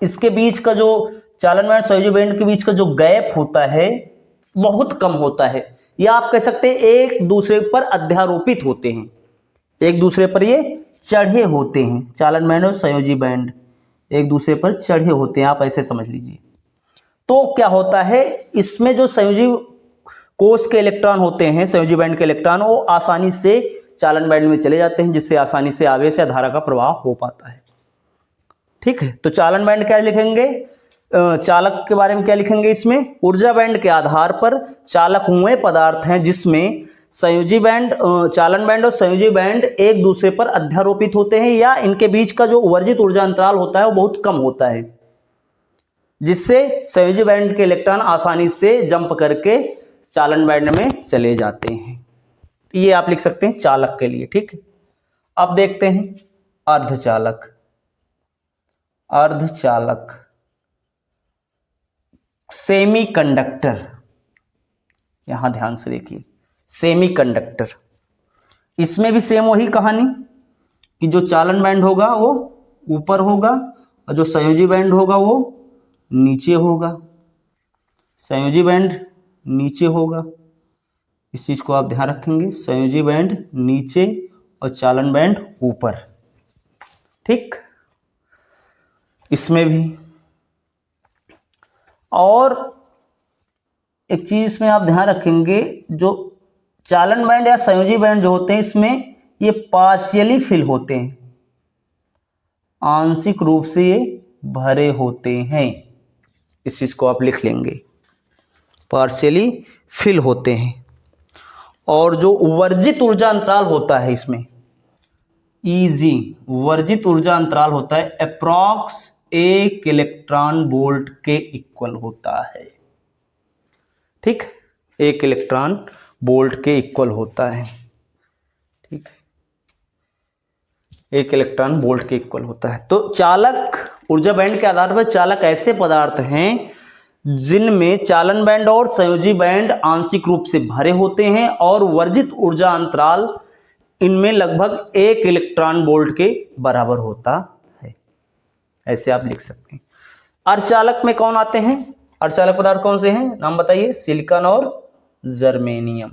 इसके बीच का जो चालन बैंड संयोजी बैंड के बीच का जो गैप होता है बहुत कम होता है, या आप कह सकते हैं एक दूसरे पर अध्यारोपित होते हैं, एक दूसरे पर ये चढ़े होते हैं। चालन बैंड और संयोजी बैंड एक दूसरे पर चढ़े होते हैं, आप ऐसे समझ लीजिए। तो क्या होता है, इसमें जो संयोजी कोष के इलेक्ट्रॉन होते हैं, संयोजी बैंड के इलेक्ट्रॉन, वो आसानी से चालन बैंड में चले जाते हैं, जिससे आसानी से आवेश या धारा का प्रवाह हो पाता है। ठीक है, तो चालन बैंड क्या लिखेंगे, चालक के बारे में क्या लिखेंगे, इसमें ऊर्जा बैंड के आधार पर चालक हुए पदार्थ हैं जिसमें संयोजी बैंड, चालन बैंड और संयोजी बैंड एक दूसरे पर अध्यारोपित होते हैं, या इनके बीच का जो वर्जित ऊर्जा अंतराल होता है वो बहुत कम होता है, जिससे संयोजी बैंड के इलेक्ट्रॉन आसानी से जंप करके चालन बैंड में चले जाते हैं। ये आप लिख सकते हैं चालक के लिए। ठीक, अब देखते हैं अर्धचालक। अर्धचालक, सेमी कंडक्टर, यहां ध्यान से देखिए, सेमी कंडक्टर, इसमें भी सेम वही कहानी कि जो चालन बैंड होगा वो ऊपर होगा और जो संयोजी बैंड होगा वो नीचे होगा, संयोजी बैंड नीचे होगा, इस चीज को आप ध्यान रखेंगे, संयोजी बैंड नीचे और चालन बैंड ऊपर। ठीक, इसमें भी, और एक चीज इसमें आप ध्यान रखेंगे, जो चालन बैंड या संयोजी बैंड जो होते हैं इसमें ये पार्शियली फिल होते हैं, आंशिक रूप से ये भरे होते हैं, इस चीज को आप लिख लेंगे, पार्शियली फिल होते हैं। और जो वर्जित ऊर्जा अंतराल होता है इसमें, ईजी वर्जित ऊर्जा अंतराल होता है अप्रॉक्स 1 इलेक्ट्रॉन वोल्ट के इक्वल होता है। ठीक, 1 इलेक्ट्रॉन वोल्ट के इक्वल होता है। ठीक, 1 इलेक्ट्रॉन वोल्ट के इक्वल होता है। तो चालक, ऊर्जा बैंड के आधार पर चालक ऐसे पदार्थ हैं जिनमें चालन बैंड और संयोजी बैंड आंशिक रूप से भरे होते हैं और वर्जित ऊर्जा अंतराल इनमें लगभग 1 इलेक्ट्रॉन वोल्ट के बराबर होता है, ऐसे आप लिख सकते हैं। अर्धचालक में कौन आते हैं, अर्धचालक पदार्थ कौन से हैं, नाम बताइए, सिलिकॉन और जर्मेनियम।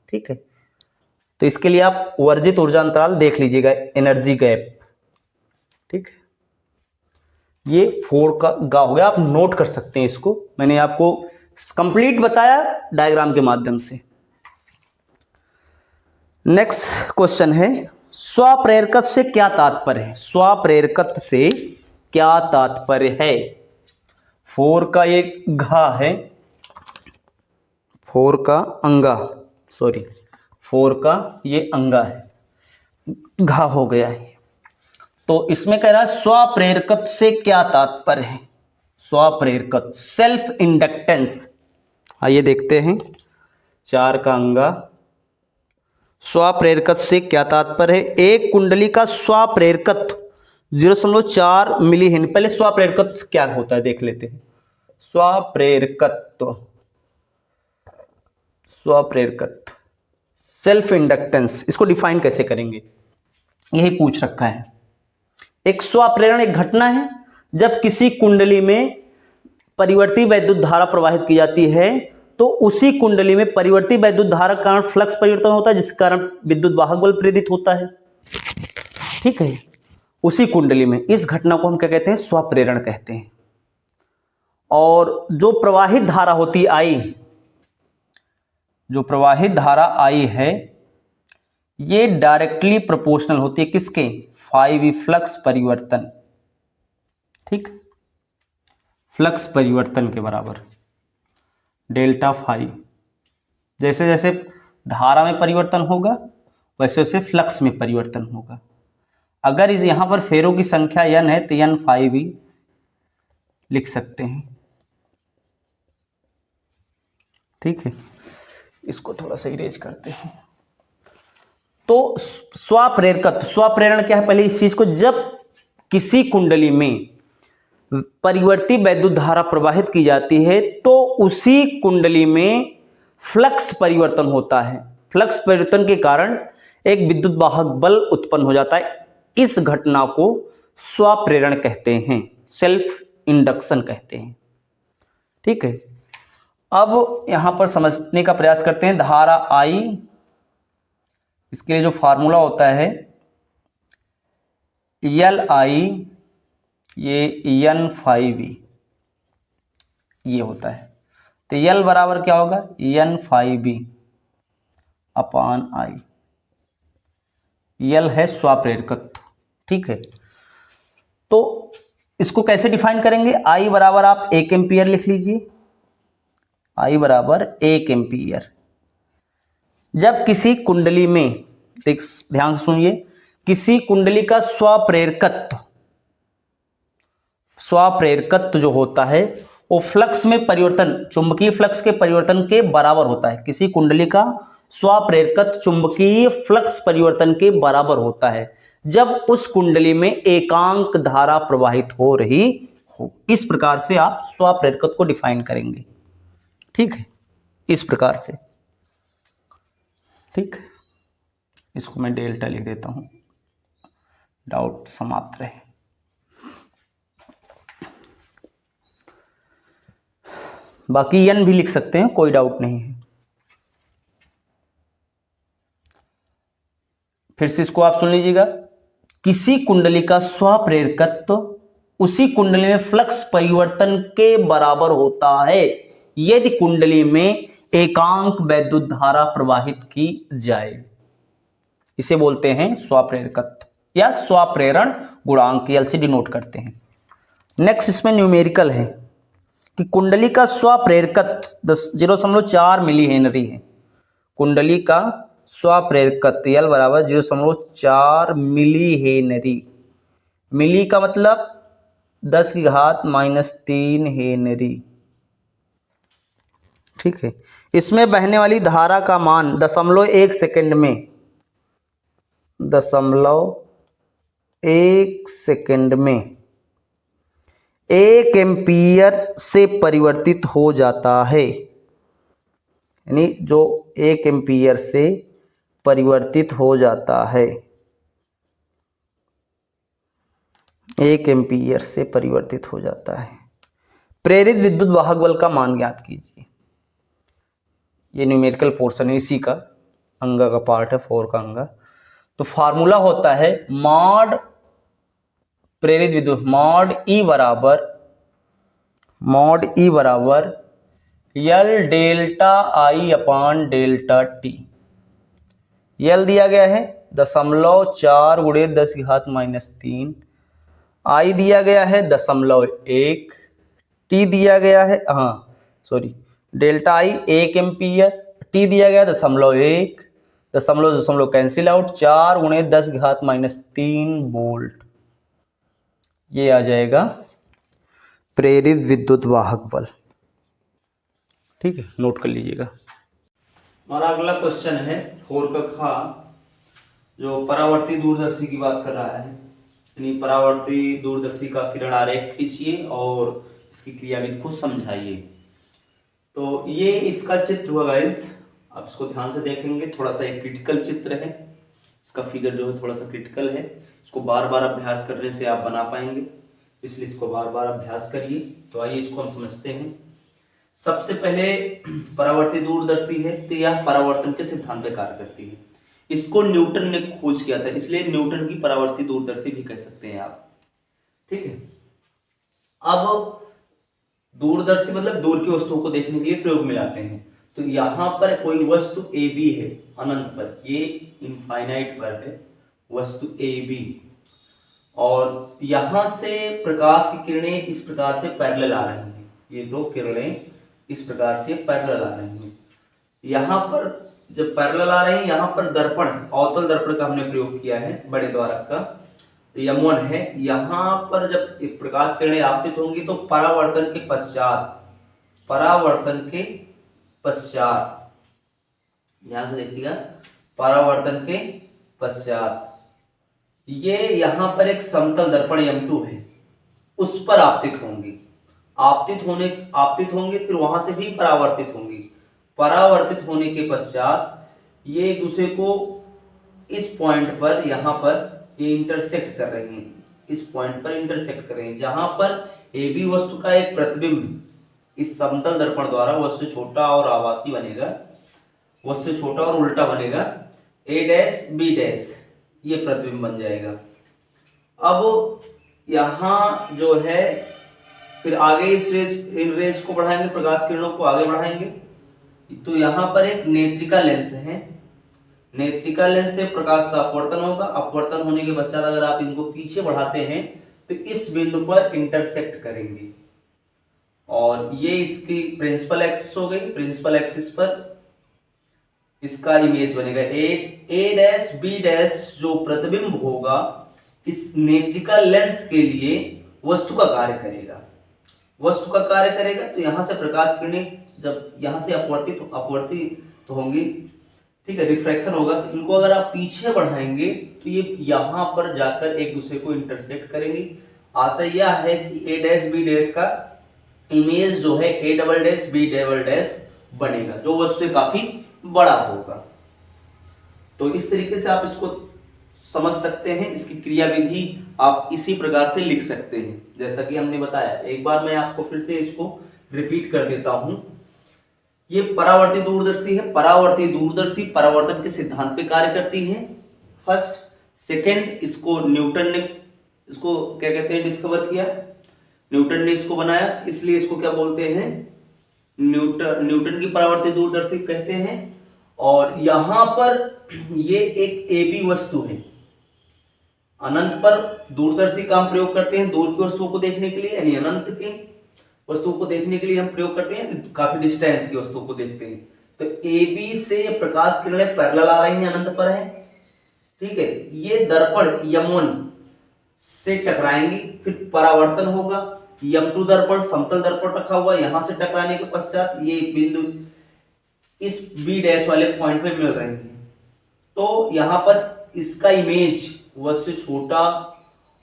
ठीक है, तो इसके लिए आप वर्जित ऊर्जा अंतराल देख लीजिएगा, एनर्जी गैप। ठीक, ये 4 का गा हो गया, आप नोट कर सकते हैं इसको, मैंने आपको कंप्लीट बताया डायग्राम के माध्यम से। नेक्स्ट क्वेश्चन है, स्वप्रेरकत्व से क्या तात्पर्य है, स्वप्रेरकत्व से क्या तात्पर्य है। 4 का एक घा है, 4 का अंगा, सॉरी 4 का ये अंगा है, घा हो गया है। तो इसमें कह रहा है स्वप्रेरकत्व से क्या तात्पर्य है, स्वप्रेरकत्व सेल्फ इंडक्टेंस। आइए देखते हैं, 4 का अंगा, स्वाप्रेरकत्व से क्या तात्पर्य है? एक कुंडली का स्वाप्रेरकत्व 0.4 मिली हेनरी। पहले स्वाप्रेरकत्व क्या होता है देख लेते हैं। स्वाप्रेरकत्व, स्वाप्रेरकत्व सेल्फ इंडक्टेंस, इसको डिफाइन कैसे करेंगे यही पूछ रखा है। एक स्वाप्रेरण एक घटना है जब किसी कुंडली में परिवर्ती वैद्युत धारा प्रवाहित की जाती है तो उसी कुंडली में परिवर्ती वैद्युत धारा के कारण फ्लक्स परिवर्तन होता है जिस कारण विद्युत वाहक बल प्रेरित होता है। ठीक है, उसी कुंडली में इस घटना को हम क्या कहते हैं? स्वाप्रेरण कहते हैं। और जो प्रवाहित धारा होती आई, जो प्रवाहित धारा आई है ये डायरेक्टली प्रोपोर्शनल होती है किसके? फाई फ्लक्स परिवर्तन। ठीक, फ्लक्स परिवर्तन के बराबर डेल्टा फाई। जैसे जैसे धारा में परिवर्तन होगा वैसे वैसे फ्लक्स में परिवर्तन होगा। अगर इस यहां पर फेरों की संख्या n है तो n फाई भी लिख सकते हैं। ठीक है, इसको थोड़ा सा इरेज करते हैं। तो स्वाप्रेरकत्व, स्वाप्रेरण क्या है? पहले इस चीज को, जब किसी कुंडली में परिवर्ती वैद्युत धारा प्रवाहित की जाती है तो उसी कुंडली में फ्लक्स परिवर्तन होता है। फ्लक्स परिवर्तन के कारण एक विद्युत वाहक बल उत्पन्न हो जाता है। इस घटना को स्वाप्रेरण कहते हैं, सेल्फ इंडक्शन कहते हैं। ठीक है, अब यहां पर समझने का प्रयास करते हैं। धारा आई, इसके लिए जो फार्मूला होता है एल आई, ये n फाई वी ये होता है। तो L बराबर क्या होगा? n फाई बी अपान आई। L है स्वाप्रेरकत्व। ठीक है, तो इसको कैसे डिफाइन करेंगे? I बराबर आप 1 एम्पियर लिख लीजिए। I बराबर 1 एम्पियर। जब किसी कुंडली में, ध्यान से सुनिए, किसी कुंडली का स्वाप्रेरकत्व, स्वाप्रेरकत्व जो होता है वो फ्लक्स में परिवर्तन, चुंबकीय फ्लक्स के परिवर्तन के बराबर होता है। किसी कुंडली का स्वाप्रेरकत्व चुंबकीय फ्लक्स परिवर्तन के बराबर होता है जब उस कुंडली में एकांक धारा प्रवाहित हो रही हो। इस प्रकार से आप स्वाप्रेरकत्व को डिफाइन करेंगे। ठीक है, इस प्रकार से। ठीक, इसको मैं डेल्टा लिख देता हूं, डाउट समाप्त रहे। बाकी n भी लिख सकते हैं, कोई डाउट नहीं है। फिर से इसको आप सुन लीजिएगा। किसी कुंडली का स्वाप्रेरकत्व उसी कुंडली में फ्लक्स परिवर्तन के बराबर होता है यदि कुंडली में एकांक वैद्युत धारा प्रवाहित की जाए। इसे बोलते हैं स्वाप्रेरकत्व या स्वाप्रेरण गुणांक, एल से डिनोट करते हैं। नेक्स्ट इसमें न्यूमेरिकल है कि कुंडली का स्वाप्रेरकत्व 0.4 मिली हेनरी है। कुंडली का स्वाप्रेरकत्व एल बराबर 0.4 मिली हेनरी। मिली का मतलब 10⁻³ हेनरी। ठीक है, इसमें बहने वाली धारा का मान 0.1 सेकेंड में, 0.1 सेकेंड में 1 एम्पियर से परिवर्तित हो जाता है। यानी जो 1 एम्पियर से परिवर्तित हो जाता है, 1 एम्पियर से परिवर्तित हो जाता है। प्रेरित विद्युत वाहक बल का मान ज्ञात कीजिए। ये न्यूमेरिकल पोर्शन है, इसी का अंगा का पार्ट है, 4 का अंगा। तो फार्मूला होता है मॉड प्रेरित विद्युत, मॉड ई बराबर एल डेल्टा आई अपान डेल्टा टी। एल दिया गया है 0.4 × 10⁻³ आई दिया गया है 0.1, टी दिया गया है, डेल्टा आई 1 एम्पियर, टी दिया गया 0.1, दशमलव कैंसिल आउट, 4 × 10⁻³ वोल्ट। ये आ जाएगा प्रेरित विद्युत वाहक बल। ठीक है, नोट कर लीजिएगा। हमारा अगला क्वेश्चन है 4 का खा, जो परावर्ती दूरदर्शी की बात कर रहा है। यानी परावर्ती दूरदर्शी का किरण आरेख खींचिए और इसकी क्रियाविधि को समझाइए। तो ये इसका चित्र हुआ गाइस, आप इसको ध्यान से देखेंगे, थोड़ा सा एक क्रिटिकल चित्र है। इसका फिगर जो है थोड़ा सा क्रिटिकल है, इसको बार बार अभ्यास करने से आप बना पाएंगे, इसलिए इसको बार बार अभ्यास करिए। तो आइए इसको हम समझते हैं। सबसे पहले परावर्ती दूरदर्शी है, तो यह परावर्तन के सिद्धांत पे कार्य करती है। इसको न्यूटन ने खोज किया था, इसलिए न्यूटन की परावर्ती दूरदर्शी भी कह सकते हैं आप। ठीक है, अब दूरदर्शी मतलब दूर की वस्तुओं को देखने के लिए प्रयोग में लाते हैं। तो यहां पर कोई वस्तु ए बी है अनंत पर, ये इनफाइनाइट पर है वस्तु ए बी, और यहां से प्रकाश की किरणें इस प्रकार से पैरेलल आ रही हैं। ये दो किरणें इस प्रकार से पैरेलल आ रही हैं। यहाँ पर जब पैरेलल आ रही हैं, यहाँ पर दर्पण, अवतल दर्पण का हमने प्रयोग किया है, बड़े द्वारक का M1 है। यहाँ पर जब प्रकाश किरणें आपतित होंगी तो परावर्तन के पश्चात ध्यान से देखिएगा, परावर्तन के पश्चात ये यहाँ पर एक समतल दर्पण M2 है, उस पर आपतित होंगी। आपतित होंगे, फिर वहां से भी परावर्तित होंगी। परावर्तित होने के पश्चात ये एक दूसरे को इस पॉइंट पर, यहाँ पर ये इंटरसेक्ट कर रही हैं, इस पॉइंट पर इंटरसेक्ट कर रही हैं, जहां पर ए बी वस्तु का एक प्रतिबिंब इस समतल दर्पण द्वारा वस्तु छोटा और आभासी बनेगा, वस्तु छोटा और उल्टा बनेगा, ए डैश बी डैश ये प्रतिबिंब बन जाएगा। अब यहाँ जो है फिर आगे इन रेज को बढ़ाएंगे, प्रकाश किरणों को आगे बढ़ाएंगे। तो यहाँ पर एक नेत्रिका लेंस है, नेत्रिका लेंस से प्रकाश का अपवर्तन होगा। अपवर्तन होने के पश्चात अगर आप इनको पीछे बढ़ाते हैं तो इस बिंदु पर इंटरसेक्ट करेंगे, और ये इसकी प्रिंसिपल एक्सिस हो गई। प्रिंसिपल एक्सिस पर इसका इमेज बनेगा ए डैश बी डैश, जो प्रतिबिंब होगा इस नेत्रिका लेंस के लिए वस्तु का कार्य करेगा, तो यहां से प्रकाश किरणें जब यहां से अपवर्तित तो होंगी, ठीक है, रिफ्रैक्शन होगा। तो इनको अगर आप पीछे बढ़ाएंगे तो ये यहां पर जाकर एक दूसरे को इंटरसेक्ट करेंगी। आशय यह है कि ए डैश बी डैश का इमेज जो है A double dash B double dash बनेगा, जो वस्तु से काफी बड़ा होगा। तो इस तरीके से आप इसको समझ सकते हैं। इसकी क्रियाविधि आप इसी प्रकार से लिख सकते हैं जैसा कि हमने बताया। एक बार मैं आपको फिर से इसको रिपीट कर देता हूं। ये परावर्ती दूरदर्शी है। परावर्ती दूरदर्शी परावर्तन के सिद्धांत पे कार्य करती है, फर्स्ट। सेकंड, इसको न्यूटन ने इसको क्या कहते हैं, डिस्कवर किया, न्यूटन ने इसको बनाया, इसलिए इसको क्या बोलते हैं, न्यूटन की परावर्ती दूरदर्शी कहते हैं। और यहां पर ये एक एबी वस्तु है, अनंत पर दूरदर्शी का हम प्रयोग करते हैं दूर की वस्तुओं को देखने के लिए, यानी अनंत की वस्तुओं को देखने के लिए हम प्रयोग करते हैं, काफी डिस्टेंस की वस्तुओं को देखते हैं। तो ए बी से प्रकाश किरणें पैरेलल आ रही हैं, अनंत पर है, ठीक है। ये दर्पण M1 से टकराएंगी, फिर परावर्तन होगा। M2 दर्पण समतल दर्पण रखा हुआ, यहां से टकराने के पश्चात ये बिंदु इस बी डैश वाले पॉइंट पे मिल रहे हैं। तो यहां पर इसका इमेज वस्तु छोटा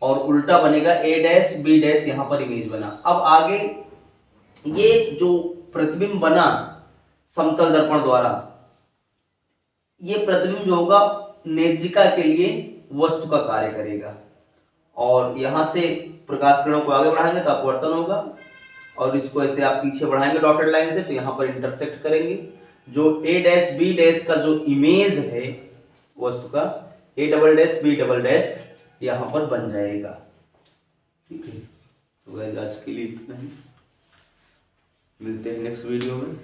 और उल्टा बनेगा, ए डैश बी डैश यहां पर इमेज बना। अब आगे ये जो प्रतिबिंब बना समतल दर्पण द्वारा, ये प्रतिबिंब जो होगा नेत्रिका के लिए वस्तु का कार्य करेगा, और यहां से प्रकाश किरणों को आगे बढ़ाएंगे तो अपवर्तन होगा, और इसको ऐसे आप पीछे बढ़ाएंगे डॉटेड लाइन से तो यहां पर इंटरसेक्ट करेंगे। जो ए डैश बी डैश का जो इमेज है वस्तु का, A double dash B double dash यहां पर बन जाएगा, ठीक है। तो आज के लिए इतना ही, मिलते हैं नेक्स्ट वीडियो में।